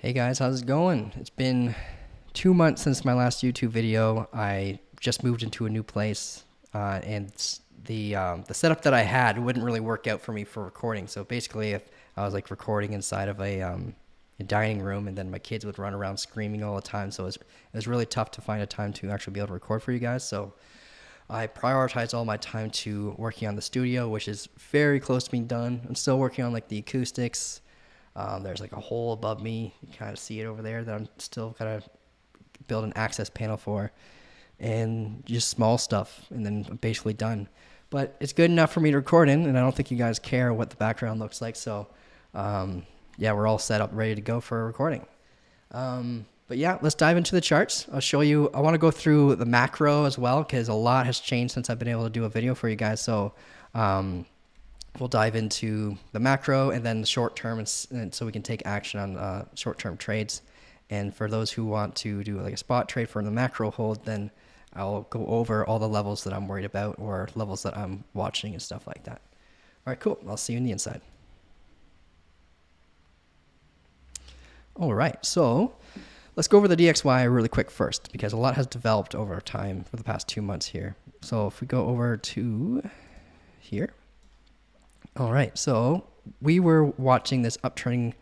Hey guys, how's it going? It's been 2 months since my last YouTube video. I just moved into a new place, and the setup that I had wouldn't really work out for me for recording. So basically, if I was like recording inside of a dining room, and then my kids would run around screaming all the time, so it was really tough to find a time to actually be able to record for you guys. So I prioritized all my time to working on the studio, which is very close to being done. I'm still working on like the acoustics. There's like a hole above me. You kind of see it over there that I'm still kind of build an access panel for, and just small stuff, and then I'm basically done. But it's good enough for me to record in, and I don't think you guys care what the background looks like. So, yeah, we're all set up, ready to go for recording. But yeah, let's dive into the charts. I'll show you. I want to go through the macro as well because a lot has changed since I've been able to do a video for you guys. So, we'll dive into the macro and then the short term, and so we can take action on short term trades. And for those who want to do like a spot trade for the macro hold, then I'll go over all the levels that I'm worried about or levels that I'm watching and stuff like that. All right, cool. I'll see you on the inside. All right, so let's go over the DXY really quick first because a lot has developed over time for the past 2 months here. So if we go over to here. All right, so we were watching this uptrending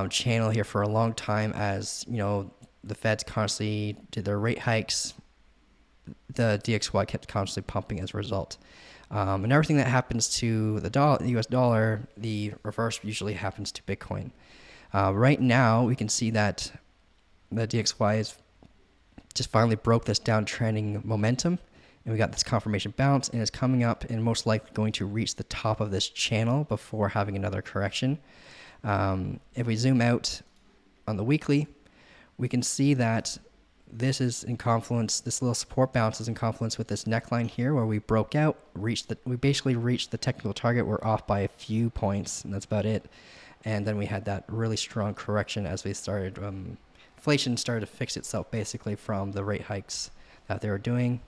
channel here for a long time as, you know, the Feds constantly did their rate hikes. The DXY kept constantly pumping as a result. And everything that happens to the US dollar, the reverse usually happens to Bitcoin. Right now, we can see that the DXY is just finally broke this downtrending momentum. And we got this confirmation bounce, and it's coming up and most likely going to reach the top of this channel before having another correction. If we zoom out on the weekly, we can see that this is in confluence. This little support bounce is in confluence with this neckline here, where we broke out, we basically reached the technical target. We're off by a few points, and that's about it. And then we had that really strong correction as we started. Inflation started to fix itself basically from the rate hikes that they were doing.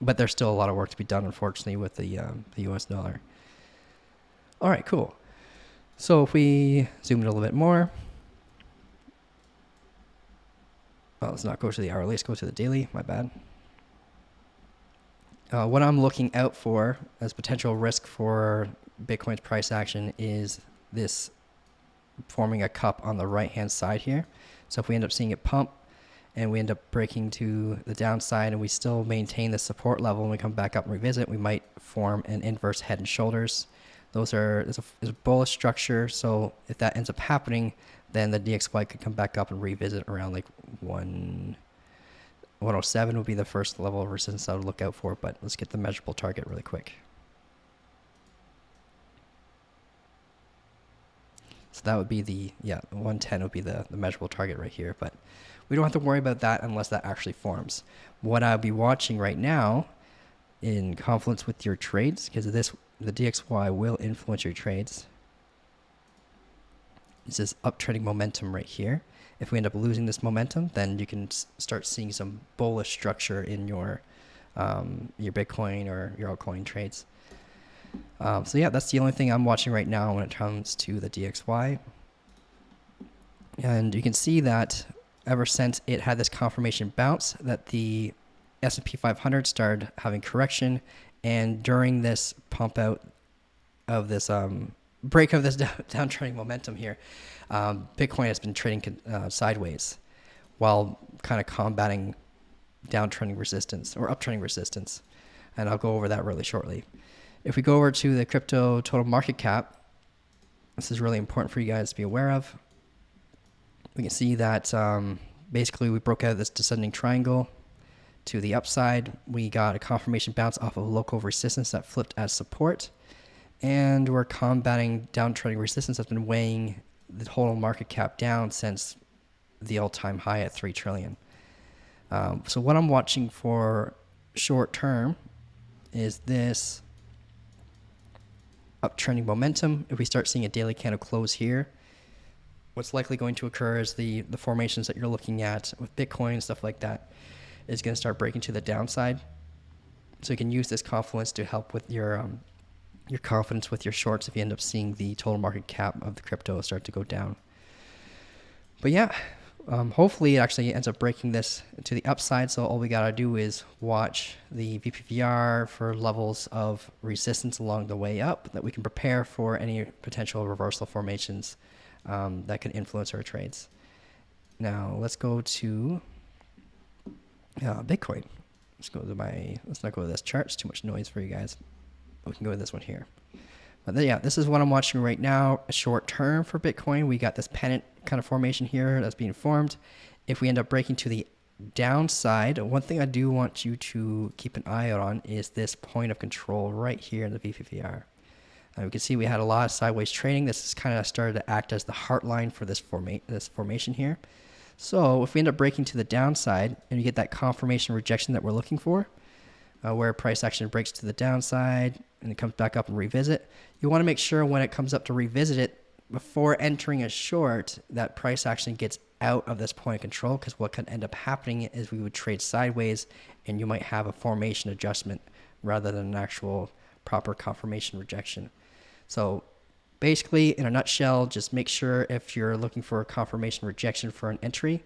But there's still a lot of work to be done, unfortunately, with the US dollar. All right, cool. So if we zoom in a little bit more, well, let's not go to the hourly, let's go to the daily, my bad. What I'm looking out for as potential risk for Bitcoin's price action is this forming a cup on the right-hand side here. So if we end up seeing it pump, and we end up breaking to the downside and we still maintain the support level and we come back up and revisit, we might form an inverse head and shoulders. It's a bullish structure, so if that ends up happening, then the DXY could come back up and revisit around like 107 would be the first level of resistance I would look out for, but let's get the measurable target really quick. So that would be 110 would be the measurable target right here, but we don't have to worry about that unless that actually forms. What I'll be watching right now in confluence with your trades, because of this, the DXY will influence your trades, is this uptrending momentum right here. If we end up losing this momentum, then you can start seeing some bullish structure in your Bitcoin or your altcoin trades. So yeah, that's the only thing I'm watching right now when it comes to the DXY. And you can see that ever since it had this confirmation bounce, that the S&P 500 started having correction, and during this pump out of this break of this downtrending momentum here, Bitcoin has been trading sideways while kind of combating downtrending resistance or uptrending resistance, and I'll go over that really shortly. If we go over to the crypto total market cap, this is really important for you guys to be aware of. We can see that basically we broke out of this descending triangle to the upside. We got a confirmation bounce off of local resistance that flipped as support. And we're combating downtrending resistance that's been weighing the total market cap down since the all-time high at 3 trillion. So what I'm watching for short term is this uptrending momentum. If we start seeing a daily candle close here, what's likely going to occur is the formations that you're looking at with Bitcoin and stuff like that is going to start breaking to the downside. So you can use this confluence to help with your confidence with your shorts if you end up seeing the total market cap of the crypto start to go down. But yeah, hopefully it actually ends up breaking this to the upside. So all we got to do is watch the VPVR for levels of resistance along the way up that we can prepare for any potential reversal formations that could influence our trades. Now let's go to Bitcoin. Let's not go to this chart. It's too much noise for you guys. We can go to this one here. But yeah, this is what I'm watching right now. A short term for Bitcoin. We got this pennant kind of formation here that's being formed. If we end up breaking to the downside, one thing I do want you to keep an eye out on is this point of control right here in the VPVR. We can see we had a lot of sideways trading. This has kind of started to act as the heart line for this formation here. So if we end up breaking to the downside and you get that confirmation rejection that we're looking for, where price action breaks to the downside and it comes back up and revisit, you want to make sure when it comes up to revisit it, before entering a short, that price action gets out of this point of control, because what could end up happening is we would trade sideways and you might have a formation adjustment rather than an actual proper confirmation rejection. So basically, in a nutshell, just make sure if you're looking for a confirmation rejection for an entry,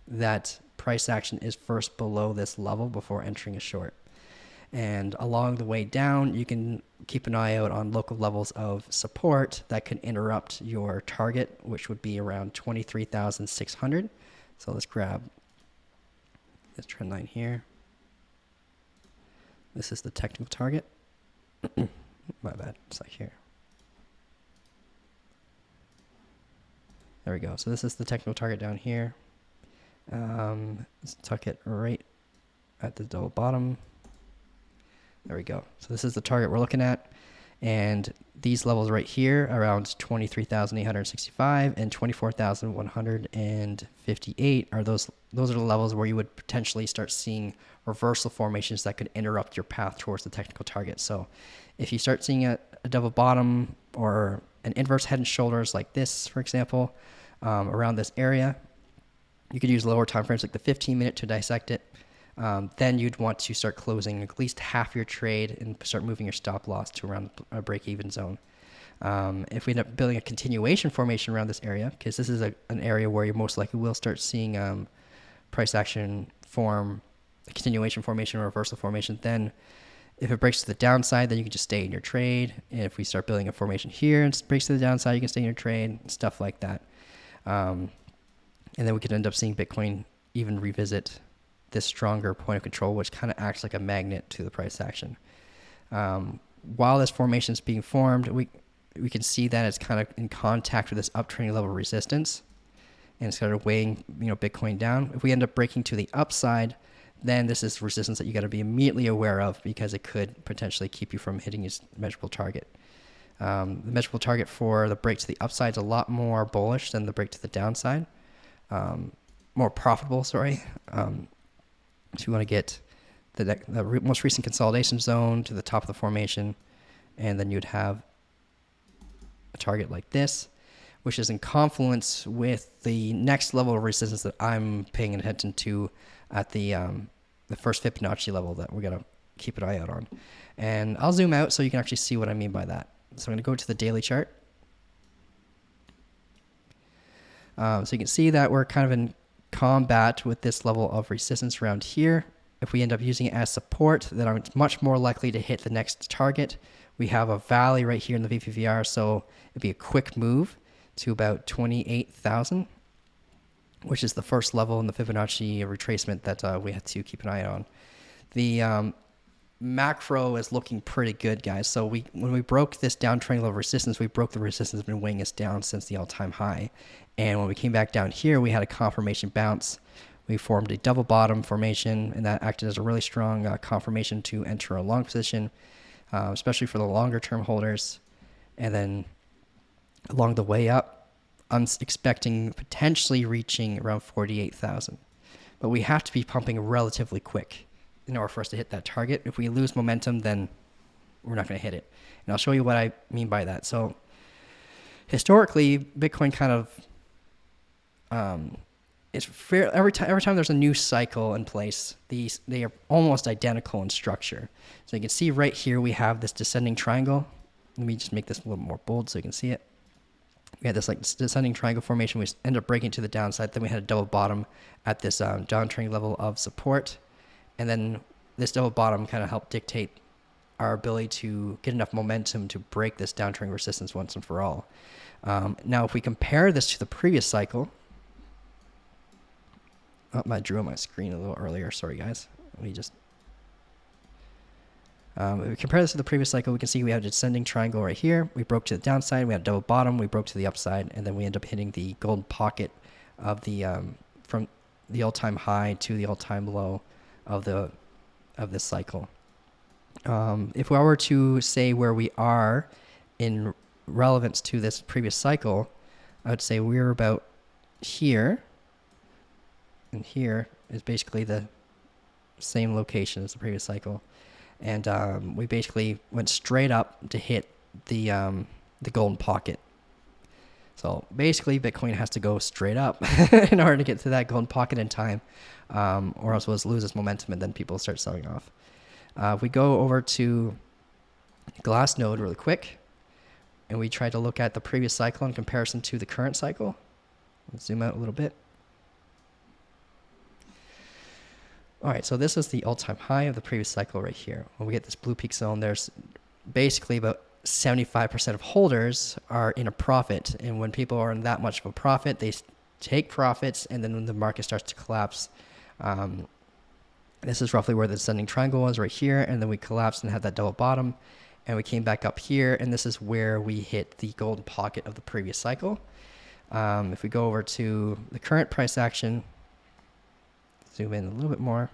that price action is first below this level before entering a short. And along the way down, you can keep an eye out on local levels of support that can interrupt your target, which would be around 23,600. So let's grab this trend line here. This is the technical target. My bad, it's like here. There we go. So this is the technical target down here. Let's tuck it right at the double bottom. There we go. So this is the target we're looking at. And these levels right here, around 23,865 and 24,158, are those are the levels where you would potentially start seeing reversal formations that could interrupt your path towards the technical target. So if you start seeing a double bottom or an inverse head and shoulders like this, for example, around this area, you could use lower time frames like the 15-minute to dissect it. Then you'd want to start closing at least half your trade and start moving your stop loss to around a break-even zone. If we end up building a continuation formation around this area, because this is an area where you most likely will start seeing price action form, a continuation formation or reversal formation, then if it breaks to the downside, then you can just stay in your trade. And if we start building a formation here and it breaks to the downside, you can stay in your trade, stuff like that. And then we could end up seeing Bitcoin even revisit this stronger point of control, which kind of acts like a magnet to the price action. While this formation is being formed, we can see that it's kind of in contact with this uptrending level resistance, and it's kind of weighing Bitcoin down. If we end up breaking to the upside, then this is resistance that you got to be immediately aware of, because it could potentially keep you from hitting your measurable target. The measurable target for the break to the upside is a lot more bullish than the break to the downside, more profitable, sorry. So you want to get the most recent consolidation zone to the top of the formation, and then you'd have a target like this, which is in confluence with the next level of resistance that I'm paying attention to at the first Fibonacci level that we're going to keep an eye out on. And I'll zoom out so you can actually see what I mean by that. So I'm going to go to the daily chart. So you can see that we're kind of in combat with this level of resistance around here. If we end up using it as support, then I'm much more likely to hit the next target. We have a valley right here in the VPVR, so it'd be a quick move to about 28,000, which is the first level in the Fibonacci retracement that we have to keep an eye on. The macro is looking pretty good, guys. So when we broke this downtrend level of resistance, we broke the resistance that's been weighing us down since the all-time high. And when we came back down here, we had a confirmation bounce. We formed a double bottom formation, and that acted as a really strong confirmation to enter a long position, especially for the longer term holders. And then along the way up, I'm expecting potentially reaching around 48,000. But we have to be pumping relatively quick in order for us to hit that target. If we lose momentum, then we're not going to hit it. And I'll show you what I mean by that. So historically, Bitcoin kind of it's fair every time there's a new cycle in place, they are almost identical in structure. So you can see right here we have this descending triangle. Let me just make this a little more bold so you can see it. We we had this like descending triangle formation. We ended up breaking to the downside. Then we had a double bottom at this downtrending level of support. And then this double bottom kind of helped dictate our ability to get enough momentum to break this downtrend resistance once and for all. Now, if we compare this to the previous cycle, I drew on my screen a little earlier. Sorry, guys. Let me just. If we compare this to the previous cycle, we can see we have a descending triangle right here. We broke to the downside. We had a double bottom. We broke to the upside, and then we end up hitting the golden pocket of the from the all-time high to the all-time low of this cycle. If I were to say where we are in relevance to this previous cycle, I would say we're about here, and here is basically the same location as the previous cycle. And we basically went straight up to hit the golden pocket. So basically, Bitcoin has to go straight up in order to get to that golden pocket in time, or else we'll lose its momentum and then people start selling off. If we go over to Glassnode really quick, and we try to look at the previous cycle in comparison to the current cycle. Let's zoom out a little bit. All right, so this is the all-time high of the previous cycle right here. When we get this blue peak zone, there's basically about 75% of holders are in a profit. And when people are in that much of a profit, they take profits, and then when the market starts to collapse, this is roughly where the descending triangle was right here, and then we collapsed and had that double bottom, and we came back up here, and this is where we hit the golden pocket of the previous cycle. If we go over to the current price action, zoom in a little bit more,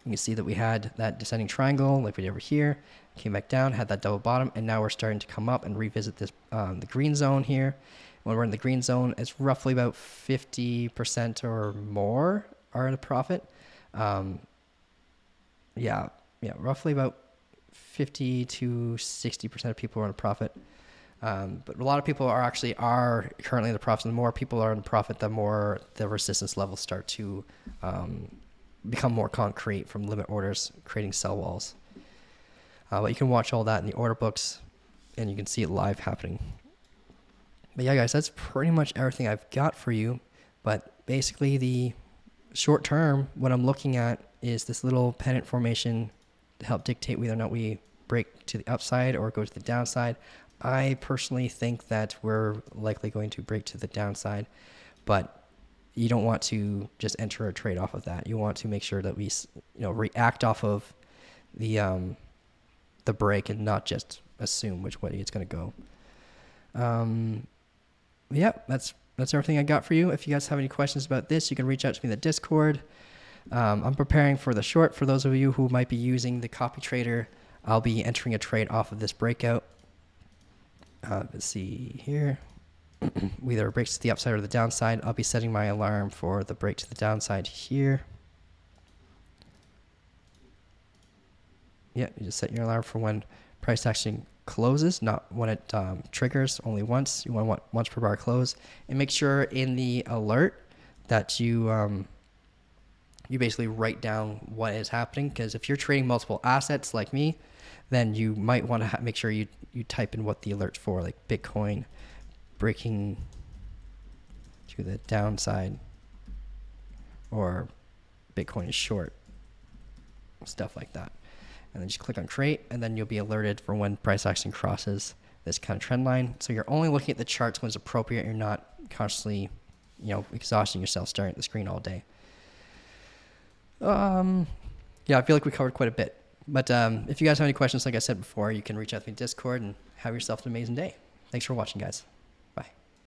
you can see that we had that descending triangle like we did over here, came back down, had that double bottom, and now we're starting to come up and revisit this the green zone here. When we're in the green zone, it's roughly about 50% or more are in a profit. Roughly about 50 to 60% of people are in a profit. But a lot of people are currently in the profit. The more people are in the profit, the more the resistance levels start to become more concrete from limit orders, creating sell walls. But you can watch all that in the order books, and you can see it live happening. But yeah, guys, that's pretty much everything I've got for you. But basically, the short term, what I'm looking at is this little pennant formation to help dictate whether or not we break to the upside or go to the downside. I personally think that we're likely going to break to the downside, but you don't want to just enter a trade off of that. You want to make sure that we, react off of the break and not just assume which way it's going to go. That's everything I got for you. If you guys have any questions about this, you can reach out to me in the Discord. I'm preparing for the short. For those of you who might be using the copy trader, I'll be entering a trade off of this breakout. Let's see here. Either it breaks to the upside or the downside. I'll be setting my alarm for the break to the downside here. Yeah, you just set your alarm for when price action closes, not when it triggers, only once. You want once per bar close. And make sure in the alert that you basically write down what is happening, because if you're trading multiple assets like me, then you might want to make sure you type in what the alert's for, like Bitcoin breaking to the downside or Bitcoin is short, stuff like that. And then just click on create, and then you'll be alerted for when price action crosses this kind of trend line. So you're only looking at the charts when it's appropriate. You're not constantly, exhausting yourself staring at the screen all day. I feel like we covered quite a bit. But if you guys have any questions, like I said before, you can reach out to me in Discord and have yourself an amazing day. Thanks for watching, guys.